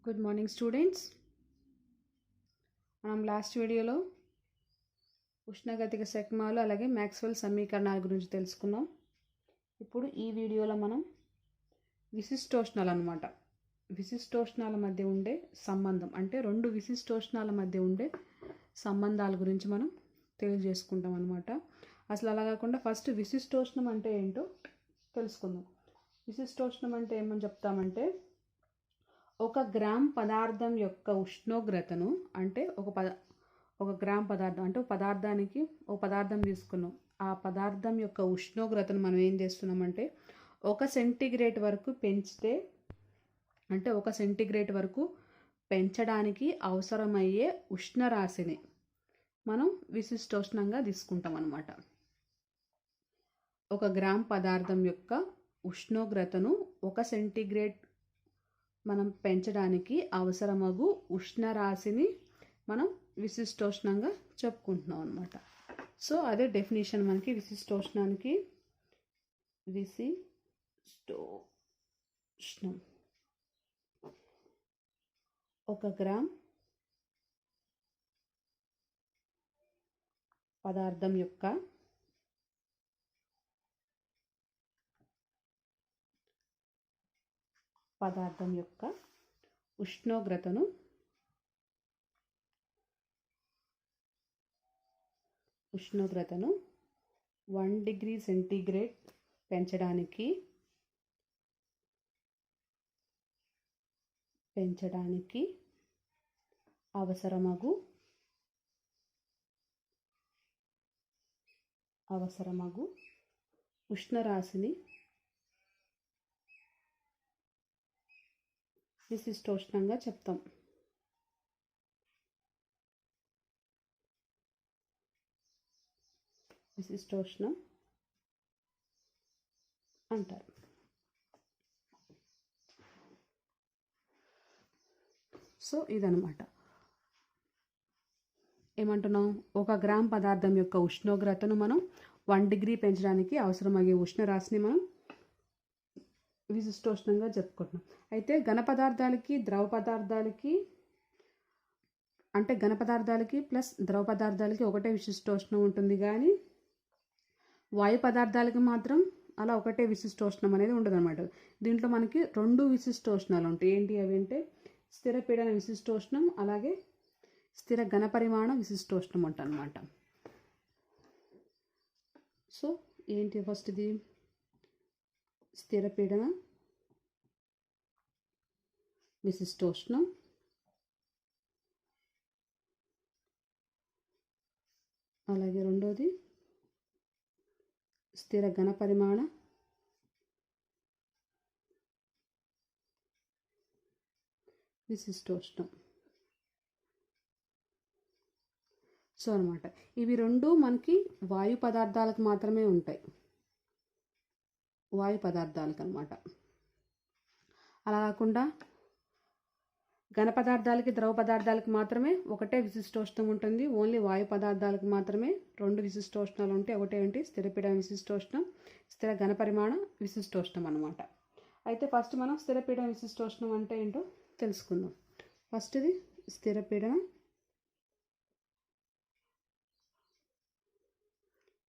Good morning students. మనం last వీడియోలో ఉష్ణగతిక శకమాలు అలాగే మ్యాక్స్వెల్ సమీకరణాల గురించి తెలుసుకున్నాం. ఇప్పుడు ఈ వీడియోలో మనం విశిష్టోష్ణాలు అన్నమాట, విశిష్టోష్ణాల మధ్య ఉండే సంబంధం, అంటే రెండు విశిష్టోష్ణాల మధ్య ఉండే సంబంధాల గురించి మనం తెలియజేసుకుంటాం అన్నమాట. అసలు అలా కాకుండా ఫస్ట్ విశిష్టోష్ణం అంటే ఏంటో తెలుసుకుందాం. విశిష్టోష్ణం అంటే ఏమని చెప్తామంటే, ఒక గ్రామ్ పదార్థం యొక్క ఉష్ణోగ్రతను, అంటే ఒక గ్రామ్ పదార్థం అంటే ఒక పదార్థం తీసుకున్నాం. ఆ పదార్థం యొక్క ఉష్ణోగ్రతను మనం ఏం చేస్తున్నామంటే 1 సెంటీగ్రేడ్ వరకు పెంచితే, అంటే 1 సెంటీగ్రేడ్ వరకు పెంచడానికి అవసరమయ్యే ఉష్ణరాశిని మనం విశిష్టోష్ణంగా తీసుకుంటాం అన్నమాట. ఒక గ్రామ్ పదార్థం యొక్క ఉష్ణోగ్రతను 1 సెంటీగ్రేడ్ మనం పెంచడానికి అవసరమగు ఉష్ణరాశిని మనం విశిష్టోష్ణంగా చెప్పుకుంటున్నాం అన్నమాట. సో అదే డెఫినేషన్ మనకి విశిష్టోష్ణానికి. విశిష్టోష్ణం ఒక గ్రామ్ పదార్థం యొక్క ఉష్ణోగ్రతను 1 డిగ్రీ సెంటీగ్రేడ్ పెంచడానికి అవసరమగు ఉష్ణరాశిని విశిష్టోష్ణంగా చెప్తాం. విశిష్టోష్ణం అంటారు. సో ఇదన్నమాట. ఏమంటున్నాం, ఒక గ్రామ్ పదార్థం యొక్క ఉష్ణోగ్రతను మనం 1 డిగ్రీ పెంచడానికి అవసరమయ్యే ఉష్ణరాశిని మనం విశిష్టోష్ణంగా చెప్పుకుంటున్నాం. అయితే ఘన పదార్థాలకి ద్రవ పదార్థాలకి, అంటే ఘన పదార్థాలకి ప్లస్ ద్రవ పదార్థాలకి ఒకటే విశిష్టోష్ణం ఉంటుంది, కానీ వాయు పదార్థాలకి మాత్రం అలా ఒకటే విశిష్టోష్ణం అనేది ఉండదు అనమాట. దీంట్లో మనకి 2 విశిష్టోష్ణాలు ఉంటాయి. ఏంటి అవి అంటే స్థిర పీడన విశిష్టోష్ణం అలాగే స్థిర ఘన పరిమాణ విశిష్టోష్ణం అంటన్నమాట. సో ఏంటి ఫస్ట్ ఇది స్థిర పీడన విశిష్టోష్ణం, అలాగే రెండోది స్థిర ఘన పరిమాణ విశిష్టోష్ణం. సో అనమాట, ఇవి రెండు మనకి వాయు పదార్థాలకు మాత్రమే ఉంటాయి, వాయు పదార్థాలకు అనమాట. అలా కాకుండా ఘన పదార్థాలకి ద్రవ పదార్థాలకు మాత్రమే ఒకటే విశిష్టోష్ణం ఉంటుంది. ఓన్లీ వాయు పదార్థాలకు మాత్రమే 2 విశిష్టోష్ణాలు ఉంటాయి. ఒకటే ఏంటి స్థిర పీడన విశిష్టోష్ణం, స్థిర ఘన పరిమాణ విశిష్టోష్ణం అనమాట. అయితే ఫస్ట్ మనం స్థిర పీడన విశిష్టోష్ణం అంటే ఏంటో తెలుసుకుందాం. ఫస్ట్ ఇది స్థిర పీడన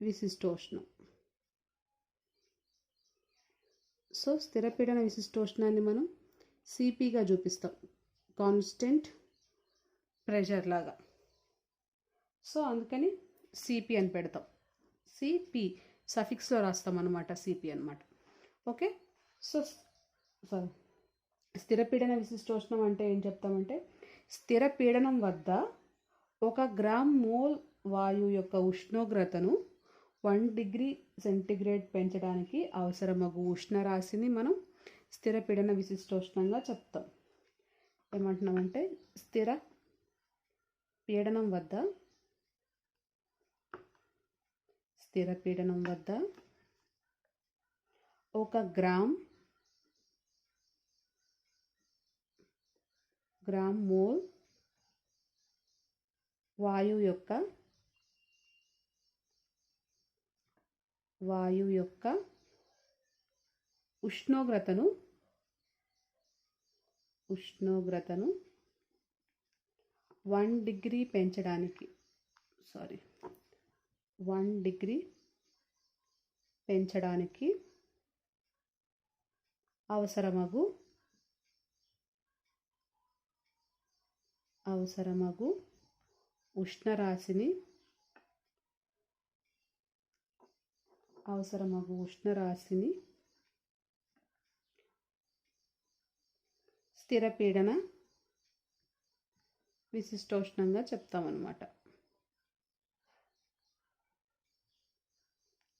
విశిష్టోష్ణం. సో స్థిర పీడన విశిష్టోష్ణాన్ని మనం సిపిగా చూపిస్తాం, కాన్స్టెంట్ ప్రెషర్ లాగా. సో అందుకని సిపి అని పెడతాం. సిపి సఫిక్స్లో రాస్తాం అన్నమాట, సిపి అనమాట. ఓకే. సో స్థిర పీడన విశిష్టోష్ణం అంటే ఏం చెప్తామంటే, స్థిర పీడనం వద్ద 1 గ్రామ్ మోల్ వాయువు యొక్క ఉష్ణోగ్రతను 1 డిగ్రీ సెంటీగ్రేడ్ పెంచడానికి అవసరమగు ఉష్ణరాశిని మనం స్థిర పీడన విశిష్టోష్ణంగా చెప్తాం. ఏమంటున్నామంటే స్థిర పీడనం వద్ద 1 గ్రామ్ మోల్ వాయువు యొక్క ఉష్ణోగ్రతను ఉష్ణోగ్రతను 1 డిగ్రీ పెంచడానికి 1 డిగ్రీ పెంచడానికి అవసరమగు ఉష్ణరాశిని స్థిర పీడన విశిష్టోష్ణంగా చెప్తామన్నమాట.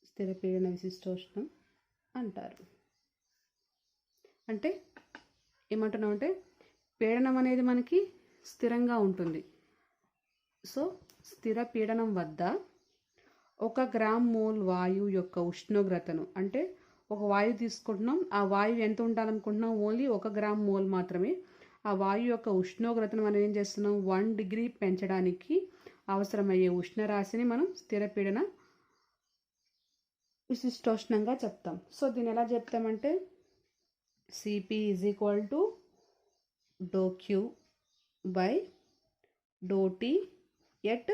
స్థిర పీడన విశిష్టోష్ణం అంటారు. అంటే ఏమంటున్నామంటే పీడనం అనేది మనకి స్థిరంగా ఉంటుంది. సో స్థిర పీడనం వద్ద 1 గ్రామ్ మోల్ వాయువు యొక్క ఉష్ణోగ్రతను, అంటే ఒక వాయువు తీసుకుంటున్నాం, ఆ వాయువు ఎంత ఉండాలనుకుంటున్నాం, ఓన్లీ 1 గ్రామ్ మోల్ మాత్రమే. ఆ వాయువు యొక్క ఉష్ణోగ్రతను మనం ఏం చేస్తున్నాం, 1 డిగ్రీ పెంచడానికి అవసరమయ్యే ఉష్ణరాశిని మనం స్థిర పీడన విశిష్టోష్ణంగా చెప్తాం. సో దీన్ని ఎలా చెప్తామంటే Cp = ∂Q/∂T at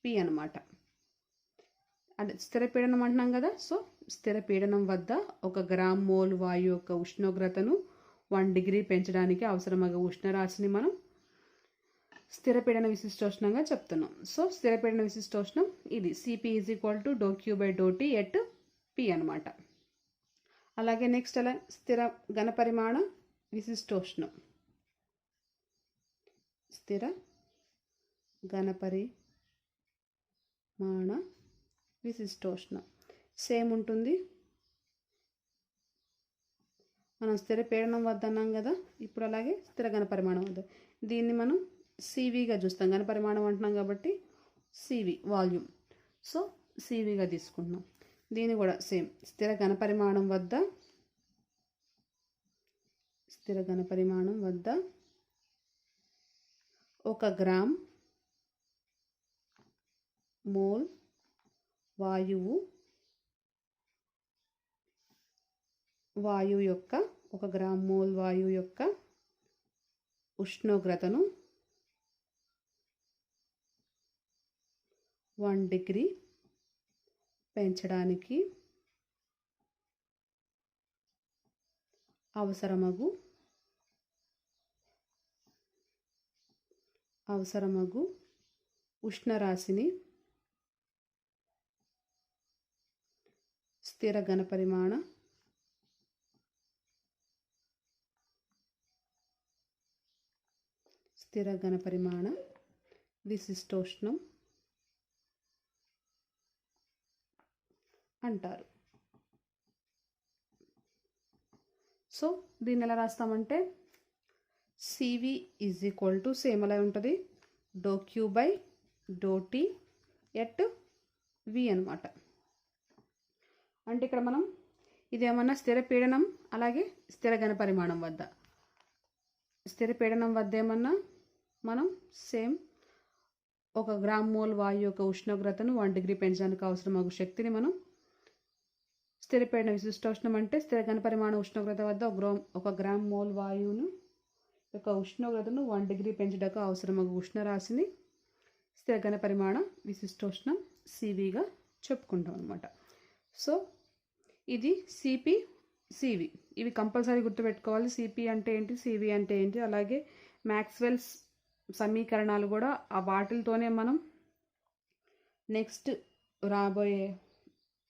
P అనమాట. అంటే స్థిర పీడనం అంటున్నాం కదా. సో స్థిర పీడనం వద్ద 1 గ్రామ్ మోల్ వాయువు యొక్క ఉష్ణోగ్రతను 1 డిగ్రీ పెంచడానికి అవసరమయ్యే ఉష్ణరాశిని మనం స్థిర పీడన విశిష్టోష్ణంగా చెప్తున్నాం. సో స్థిర పీడన విశిష్టోష్ణం ఇది Cp = ∂Q/∂T at P అనమాట. అలాగే నెక్స్ట్ అలా స్థిర ఘనపరిమాణ విశిష్టోష్ణం. స్థిర ఘనపరిమాణ విశిష్టోష్ణం సేమ్ ఉంటుంది. మనం స్థిర పీడనం వద్ద అన్నాం కదా, ఇప్పుడు అలాగే స్థిర ఘనపరిమాణం వద్ద దీన్ని మనం సివిగా చూస్తాం. ఘనపరిమాణం అంటున్నాం కాబట్టి సివి వాల్యూమ్. సో సివిగా తీసుకుంటున్నాం. దీన్ని కూడా సేమ్ స్థిర ఘనపరిమాణం వద్ద 1 గ్రామ్ మోల్ వాయువు యొక్క 1 గ్రామ్ మోల్ వాయువు యొక్క ఉష్ణోగ్రతను 1 డిగ్రీ పెంచడానికి అవసరమగు ఉష్ణరాశిని స్థిర ఘనపరిమాణ విశిష్టోష్ణం అంటారు. సో దీన్ని ఎలా రాస్తామంటే CV = సేమ్ అలా ఉంటుంది ∂Q/∂T at V అనమాట. అంటే ఇక్కడ మనం ఇదేమన్నా స్థిర పీడనం, అలాగే స్థిర ఘనపరిమాణం వద్ద. స్థిర పీడనం వద్ద ఏమన్నా మనం సేమ్ 1 గ్రామ్ మోల్ వాయువు యొక్క ఉష్ణోగ్రతను 1 డిగ్రీ పెంచడానికి అవసరమగు శక్తిని మనం స్థిర పీడన విశిష్టోష్ణం అంటే స్థిర ఘనపరిమాణ ఉష్ణోగ్రత వద్ద 1 గ్రామ్ మోల్ వాయువును యొక్క ఉష్ణోగ్రతను 1 డిగ్రీ పెంచడానికి అవసరమగు ఉష్ణరాశిని స్థిర ఘనపరిమాణ విశిష్టోష్ణం సివిగా చెప్పుకుంటాం అనమాట. సో ఇది సిపి, సివి ఇవి కంపల్సరీ గుర్తుపెట్టుకోవాలి. సిపి అంటే ఏంటి, సివి అంటే ఏంటి, అలాగే మ్యాక్స్వెల్స్ సమీకరణాలు కూడా ఆ వాటితోనే మనం నెక్స్ట్ రాబోయే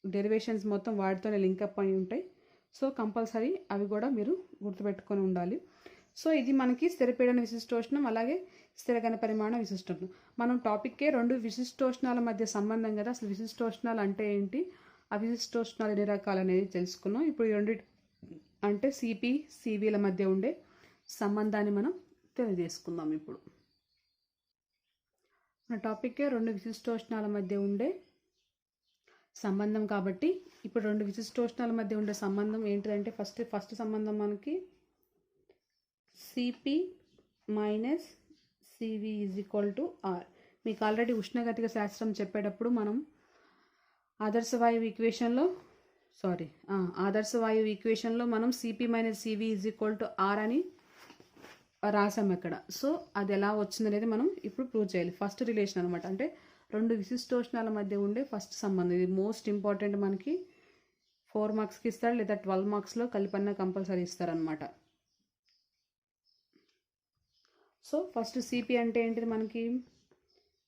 డెరివేషన్స్ మొత్తం వాటితోనే లింకప్ అయి ఉంటాయి. సో కంపల్సరీ అవి కూడా మీరు గుర్తుపెట్టుకొని ఉండాలి. సో ఇది మనకి స్థిర పీడన విశిష్టోష్ణం, అలాగే స్థిర ఘనపరిమాణ విశిష్టోష్ణం. మనం టాపిక్కే 2 విశిష్టోష్ణాల మధ్య సంబంధం కదా. అసలు విశిష్టోష్ణాలు అంటే ఏంటి, ఆ విశిష్టోష్ణాలు ఎన్ని రకాలు అనేది తెలుసుకున్నాం. ఇప్పుడు ఈ 2 అంటే సిపి, సివిల మధ్య ఉండే సంబంధాన్ని మనం తెలియజేసుకుందాం. ఇప్పుడు మన టాపిక్కే 2 విశిష్టోష్ణాల మధ్య ఉండే సంబంధం కాబట్టి ఇప్పుడు 2 విశిష్టోష్ణాల మధ్య ఉండే సంబంధం ఏంటిదంటే ఫస్ట్ సంబంధం మనకి Cp - Cv = R. మీకు ఆల్రెడీ ఉష్ణగతిక శాస్త్రం చెప్పేటప్పుడు మనం ఆదర్శ వాయువు ఈక్వేషన్లో మనం Cp - Cv = R అని రాసాం ఇక్కడ. సో అది ఎలా వచ్చింది అనేది మనం ఇప్పుడు ప్రూవ్ చేయాలి. ఫస్ట్ రిలేషన్ అనమాట, అంటే రెండు విశిష్టోష్ణాల మధ్య ఉండే ఫస్ట్ సంబంధం. ఇది మోస్ట్ ఇంపార్టెంట్, మనకి 4 మార్క్స్కి ఇస్తాడు లేదా 12 మార్క్స్లో కలిపన్నా కంపల్సరీ ఇస్తారనమాట. సో ఫస్ట్ సిపి అంటే ఏంటిది మనకి?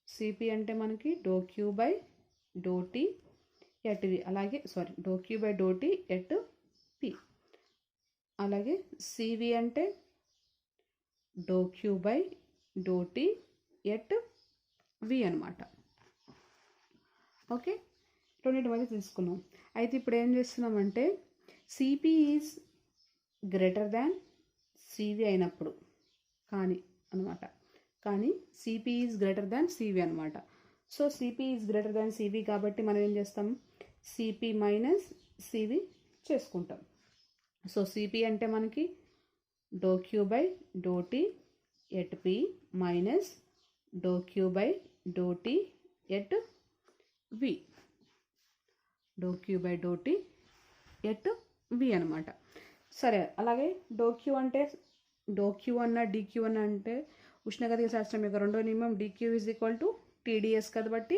సిపి అంటే మనకి do Q by do T at V, అలాగే do Q by do T at P. అలాగే సివి అంటే do Q by do T at V అనమాట. ఓకే, రెండింటి మధ్య తీసుకున్నాం. అయితే ఇప్పుడు ఏం చేస్తున్నామంటే CP is greater than CV అయినప్పుడు కానీ CP is greater than CV అనమాట. So CP is greater than CV కాబట్టి మనం ఏం చేస్తాం? సిపి మైనస్ సివి చేసుకుంటాం. సో సిపి అంటే మనకి do Q by do T at P minus do Q by do T at V, do Q by do T at V అనమాట. సరే, అలాగే డో క్యూ అంటే డో క్యూ అన్న dQ అన్న అంటే ఉష్ణగతిక శాస్త్రం యొక్క రెండో నియమం dQ is equal to TdS కాబట్టి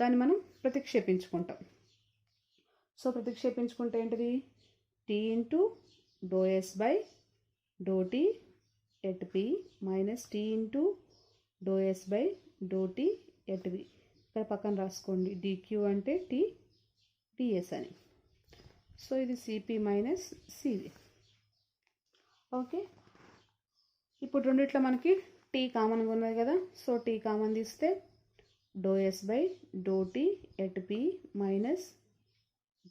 దాన్ని మనం ప్రతిక్షేపించుకుంటాం. సో ప్రతిక్షేపించుకుంటే ఏంటిది? T into do S by do T at P minus T into do S by do T at V. ఇక్కడ పక్కన రాసుకోండి, డిక్యూ అంటే టీ టీఎస్ అని. సో ఇది సిపి మైనస్ సివి. ఓకే, ఇప్పుడు రెండిట్లో మనకి టీ కామన్గా ఉన్నది కదా. సో టీ కామన్ తీస్తే do S by do T at P minus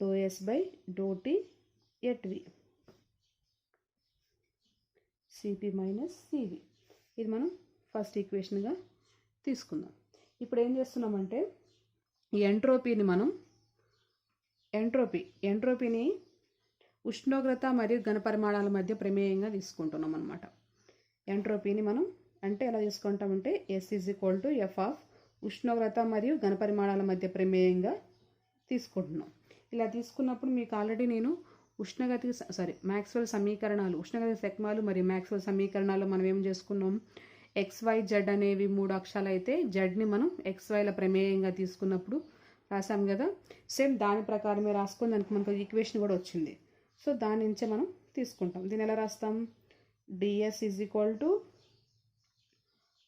do S by do T at V, CP minus CV. ఇది మనం ఫస్ట్ ఈక్వేషన్గా తీసుకుందాం. ఇప్పుడు ఏం చేస్తున్నామంటే ఈ ఎంట్రోపీని ఉష్ణోగ్రత మరియు ఘనపరిమాణాల మధ్య ప్రమేయంగా తీసుకుంటున్నాం అనమాట. ఎంట్రోపీని మనం అంటే ఎలా తీసుకుంటామంటే S is equal to F of ఉష్ణోగ్రత మరియు ఘనపరిమాణాల మధ్య ప్రమేయంగా తీసుకుంటున్నాం. ఇలా తీసుకున్నప్పుడు మీకు ఆల్రెడీ నేను మ్యాక్స్వెల్ సమీకరణాలు, ఉష్ణగతిక శక్మాలు మరియు మ్యాక్స్వెల్ సమీకరణాలు మనం ఏం చేసుకున్నాం? XYZ అనేవి 3 అక్షాలు అయితే జెడ్ని మనం XYల ప్రమేయంగా తీసుకున్నప్పుడు రాసాం కదా. సేమ్ దాని ప్రకారమే రాసుకొని దానికి మనకు ఈక్వేషన్ కూడా వచ్చింది. సో దాని నుంచే మనం తీసుకుంటాం. దీన్ని ఎలా రాస్తాం? DS is equal to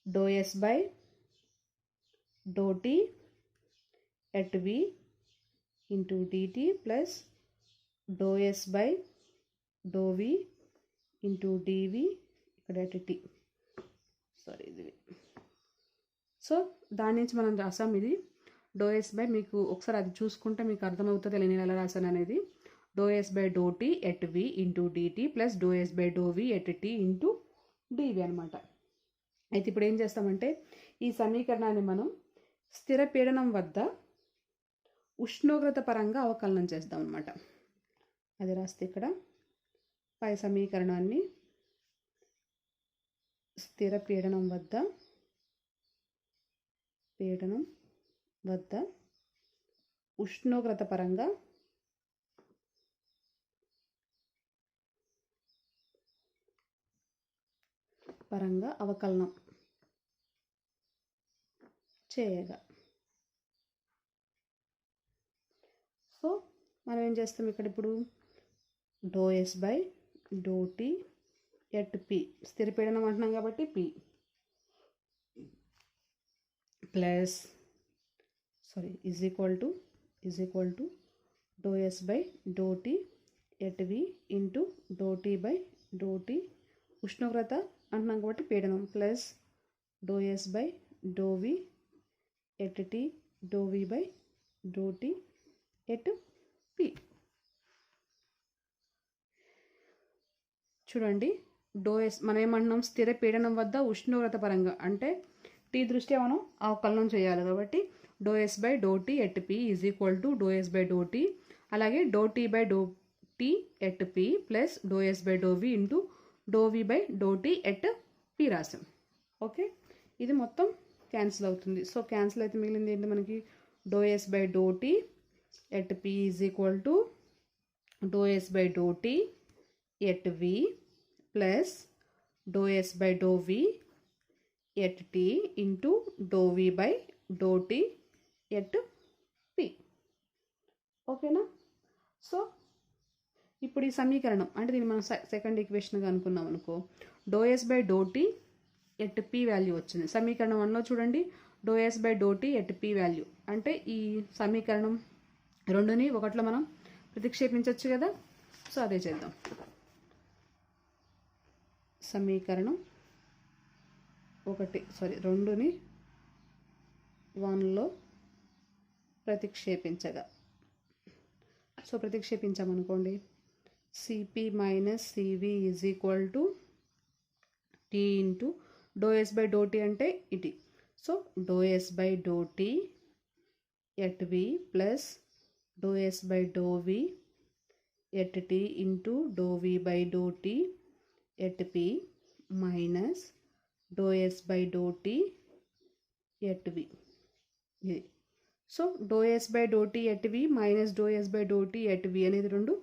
do S by do T at V into dT plus do S by do V into dV ఇక్కడ ఎట్ టీ. ఇది. సో దాని నుంచి మనం రాసాం ఇది డో ఎస్ బై, మీకు ఒకసారి అది చూసుకుంటే మీకు అర్థమవుతుంది నేను ఎలా రాసాను అనేది. Do S by do T at V into dT plus do S by do V at T into dV అనమాట. అయితే ఇప్పుడు ఏం చేస్తామంటే ఈ సమీకరణాన్ని మనం స్థిర పీడనం వద్ద ఉష్ణోగ్రత పరంగా అవకలనం చేద్దాం అనమాట. అది రాస్తే ఇక్కడ పై సమీకరణాన్ని స్థిర పీడనం వద్ద ఉష్ణోగ్రత పరంగా అవకలనం చేయగా. సో మనం ఏం చేస్తాం ఇక్కడ ఇప్పుడు do S by do T at P, స్థిర పీడనం అంటున్నాం కాబట్టి P plus is equal to do S by do T at V into do T by do T, ఉష్ణోగ్రత అంటున్నాం కాబట్టి పీడనం, plus do S by do V at T do V by do T at P. చూడండి, do S మనం ఏమంటున్నాం? స్థిర పీడనం వద్ద ఉష్ణోగ్రత పరంగా అంటే టీ దృష్ట్యా మనం అవకలనం చేయాలి కాబట్టి do S by do T at P is equal to do S by do T, అలాగే do T by do T at P plus do S by do V into do V by do T at P రాసాం. Okay, ఇది మొత్తం cancel అవుతుంది. So cancel అయితే మిగిలింది ఏంటి మనకి? Do S by do T at P is equal to do S by do T at V plus do S by do V at T into do V by do T at P. ఓకేనా? So ఇప్పుడు ఈ సమీకరణం అంటే దీన్ని మనం second ఈక్వేషన్గా అనుకున్నాం అనుకో, do S by do T at P value వచ్చింది. సమీకరణం 1లో చూడండి, do S by do T at P value అంటే ఈ సమీకరణం 2ని 1లో మనం ప్రతిక్షేపించవచ్చు కదా. సో అదే చేద్దాం. సమీకరణం 2ని 1లో ప్రతిక్షేపించగా, సో ప్రతిక్షేపించామనుకోండి, CP minus CV is equal to T into do S by do T అంటే ఇది. So doe S by do T at V plus do S by do V at T into do V by do T at P minus do S by do T at V. ఇది. So doe S by do T at V minus do S by do T at V అనేది 2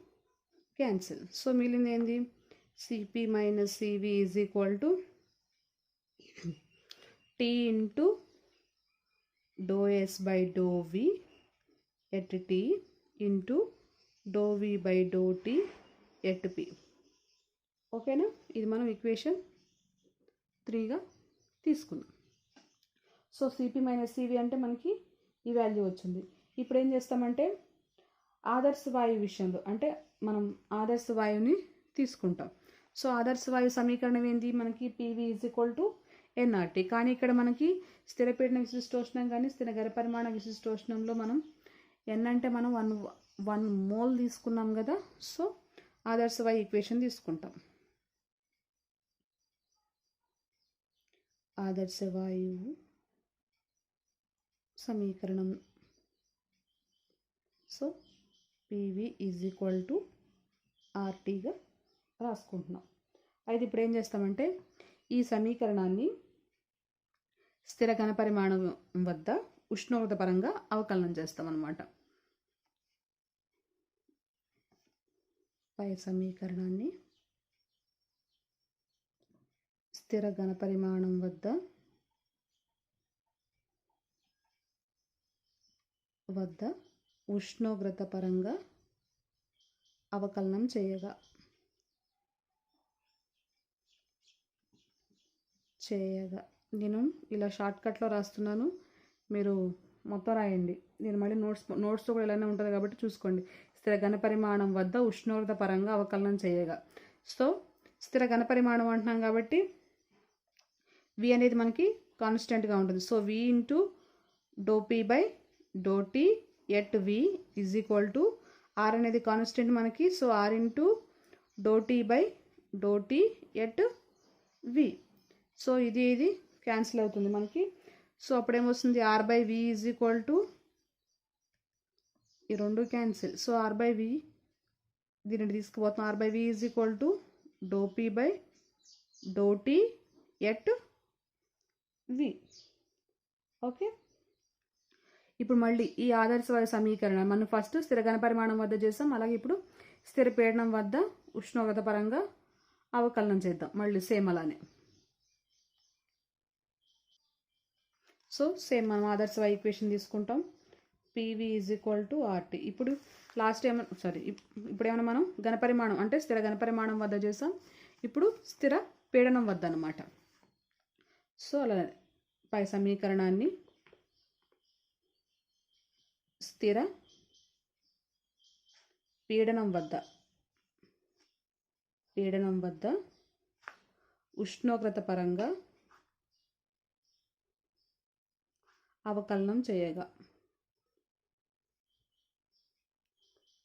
cancel. So మిగిలింది ఏంది? CP minus CV is equal to T into do S by do V at T into do V by do T at P. ఓకేనా? ఇది మనం equation 3గా తీసుకుందాం. So CP minus CV అంటే మనకి ఈ వాల్యూ వచ్చింది. ఇప్పుడు ఏం చేస్తామంటే ఆదర్శ వాయువు విషయంలో అంటే మనం ఆదర్శ వాయువుని తీసుకుంటాం. సో ఆదర్శ వాయువు సమీకరణం ఏంది? మనకి PV is equal to NRT. కానీ ఇక్కడ మనకి స్థిరపీడన విశిష్టోష్ణం కానీ స్థిర ఘనపరిమాణ విశిష్టోష్ణంలో మనం ఎన్ అంటే మనం 1 మోల్ తీసుకున్నాం కదా. సో ఆదర్శ వాయు ఈక్వేషన్ తీసుకుంటాం. ఆదర్శ వాయువు సమీకరణం. So PV is equal to ఆర్టీగా రాసుకుంటున్నాం. అయితే ఇప్పుడు ఏం చేస్తామంటే ఈ సమీకరణాన్ని స్థిర ఘనపరిమాణం వద్ద ఉష్ణోగ్రత పరంగా అవకలనం చేస్తాం అన్నమాట. పై సమీకరణాన్ని స్థిర ఘనపరిమాణం వద్ద ఉష్ణోగ్రత పరంగా అవకలనం చేయగా నేను ఇలా షార్ట్కట్లో రాస్తున్నాను, మీరు మొత్తం రాయండి. నేను మళ్ళీ నోట్స్తో కూడా ఇలానే ఉంటుంది కాబట్టి చూసుకోండి. స్థిర ఘనపరిమాణం వద్ద ఉష్ణోగ్రత పరంగా అవకలనం చేయగా. సో స్థిర ఘనపరిమాణం అంటున్నాం కాబట్టి వి అనేది మనకి కాన్స్టెంట్గా ఉంటుంది. So V into doe P by do T at V is equal to R అనేది కాన్స్టెంట్ మనకి. So R into do T by do T at V. So ఇది క్యాన్సిల్ అవుతుంది మనకి. సో అప్పుడేమొస్తుంది? R by V is equal to ఈ 2 cancel. So R by V దీన్ని తీసుకుపోతాం. R by V is equal to doe P by do T at V. Okay. ఇప్పుడు మళ్ళీ ఈ ఆదర్శ వాయు సమీకరణం మనం ఫస్ట్ స్థిర ఘనపరిమాణం వద్ద చేస్తాం, అలాగే ఇప్పుడు స్థిర పీడనం వద్ద ఉష్ణోగ్రత పరంగా అవకలనం చేద్దాం మళ్ళీ సేమ్ అలానే. సో సేమ్ మనం ఆదర్శ వాయు ఈక్వేషన్ తీసుకుంటాం. PV is equal to RT. ఇప్పుడు ఇప్పుడేమైనా మనం ఘనపరిమాణం అంటే స్థిర ఘనపరిమాణం వద్ద చేస్తాం, ఇప్పుడు స్థిర పీడనం వద్ద అన్నమాట. సో అలా పై సమీకరణాన్ని స్థిర పీడనం వద్ద ఉష్ణోగ్రత పరంగా అవకలనం చేయగా.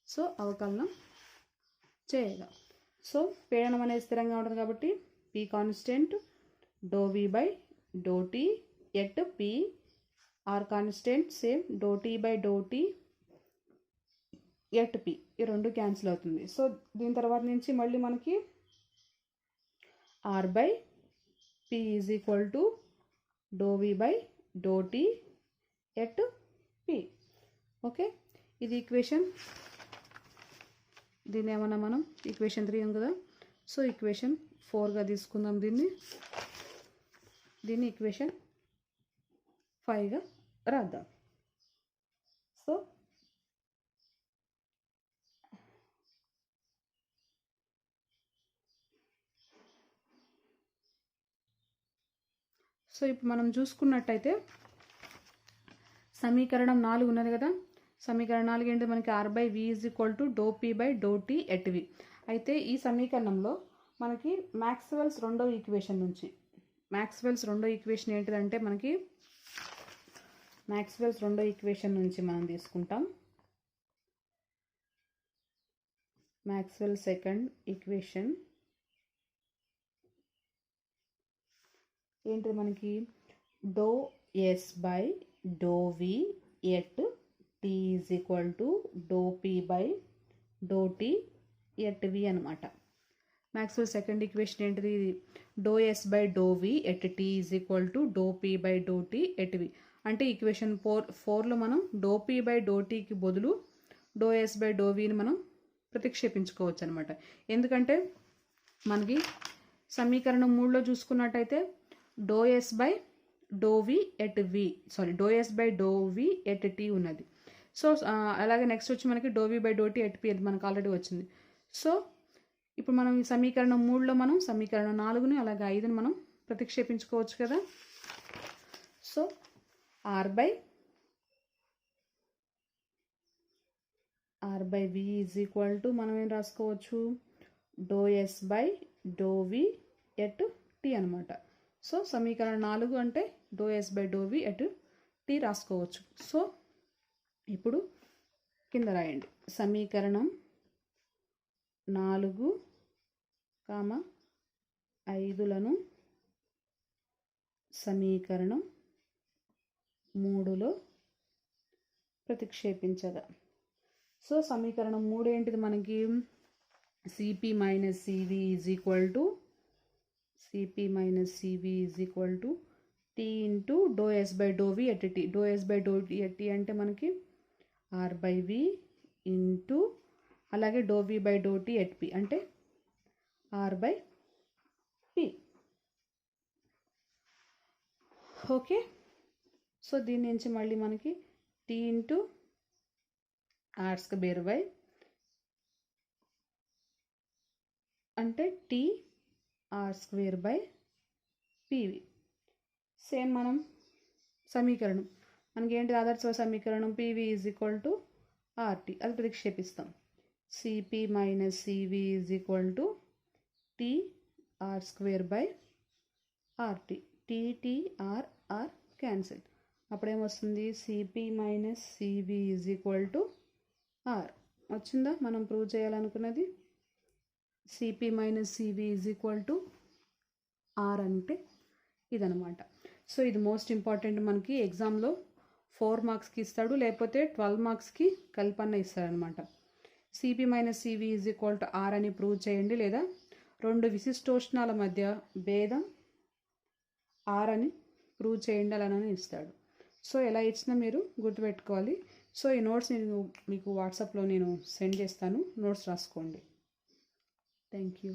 సో పీడనం అనేది స్థిరంగా ఉంటుంది కాబట్టి P constant, do V by do T at P R constant same, do T by do T at P. ఈ 2 క్యాన్సిల్ అవుతుంది. సో దీని తర్వాత నుంచి మళ్ళీ మనకి R by P is equal to do V by do T at P. Okay. ఇది equation. దీన్ని ఏమన్నా మనం ఈక్వేషన్ 3 ఉంది కదా. సో ఈక్వేషన్ 4గా తీసుకుందాం. దీన్ని ఈక్వేషన్ 5గా రాద్దాం. సో ఇప్పుడు మనం చూసుకున్నట్టయితే సమీకరణం 4 ఉన్నది కదా. సమీకరణం 4 ఏంటి మనకి R/V ∂P/∂T @ V. అయితే ఈ సమీకరణంలో మనకి మ్యాక్స్వెల్స్ రెండో ఈక్వేషన్ ఏంటిదంటే మనకి మ్యాక్స్వెల్స్ రెండో ఈక్వేషన్ నుంచి మనం తీసుకుంటాం. మ్యాక్స్వెల్ సెకండ్ ఈక్వేషన్ ఏంటిది మనకి ∂S/∂V @ T = ∂P/∂T @ V అనమాట. మ్యాక్స్వెల్ సెకండ్ ఈక్వేషన్ ఏంటిది ∂S/∂V at T = ∂P/∂T @ V. అంటే ఈక్వేషన్ 4లో మనం ∂P/∂Tకి బదులు ∂S/∂Vని మనం ప్రతిక్షేపించుకోవచ్చు అనమాట. ఎందుకంటే మనకి సమీకరణం 3లో చూసుకున్నట్టయితే ∂S/∂V at T ఉన్నది. సో అలాగే నెక్స్ట్ వచ్చి మనకి ∂V/∂T @ P మనకు ఆల్రెడీ వచ్చింది. సో ఇప్పుడు మనం ఈ సమీకరణం 3లో మనం సమీకరణం 4ని అలాగే 5ని మనం ప్రతిక్షేపించుకోవచ్చు కదా. సో R/V మనం ఏం రాసుకోవచ్చు ∂S/∂V at T అనమాట. సో సమీకరణం 4 అంటే ∂S/∂V at T రాసుకోవచ్చు. సో ఇప్పుడు కింద రాయండి సమీకరణం 4, 5లను సమీకరణం 3లో ప్రతిక్షేపించగా. సో సమీకరణం 3 ఏంటిది మనకి CP - CV = T × ∂S/∂V at T. ∂S/∂V at T అంటే మనకి R/V ఇంటూ అలాగే ∂V/∂T at P అంటే R/P. ఓకే. సో దీని నుంచి మళ్ళీ మనకి T × R² అంటే T R²/PV. సేమ్ మనం సమీకరణం మనకి ఏంటి ఆదర్శ సమీకరణం PV = RT అది ప్రతిక్షేపిస్తాం. CP - CV = T R²/RT. T R cancel. అప్పుడేమొస్తుంది CP - CV = R వచ్చిందా మనం ప్రూవ్ చేయాలనుకున్నది. CP - CV = R అంటే ఇదనమాట. సో ఇది మోస్ట్ ఇంపార్టెంట్. మనకి ఎగ్జామ్లో 4 మార్క్స్కి ఇస్తాడు, లేకపోతే 12 మార్క్స్కి కల్పన ఇస్తాడనమాట. CP - CV = R అని ప్రూవ్ చేయండి, లేదా 2 విశిష్టోష్ణాల మధ్య భేదం R అని ప్రూవ్ చేయండి అలానని ఇస్తాడు. సో ఎలా ఇచ్చినా మీరు గుర్తుపెట్టుకోవాలి. సో ఈ నోట్స్ నేను మీకు వాట్సాప్లో నేను సెండ్ చేస్తాను, నోట్స్ రాసుకోండి. Thank you.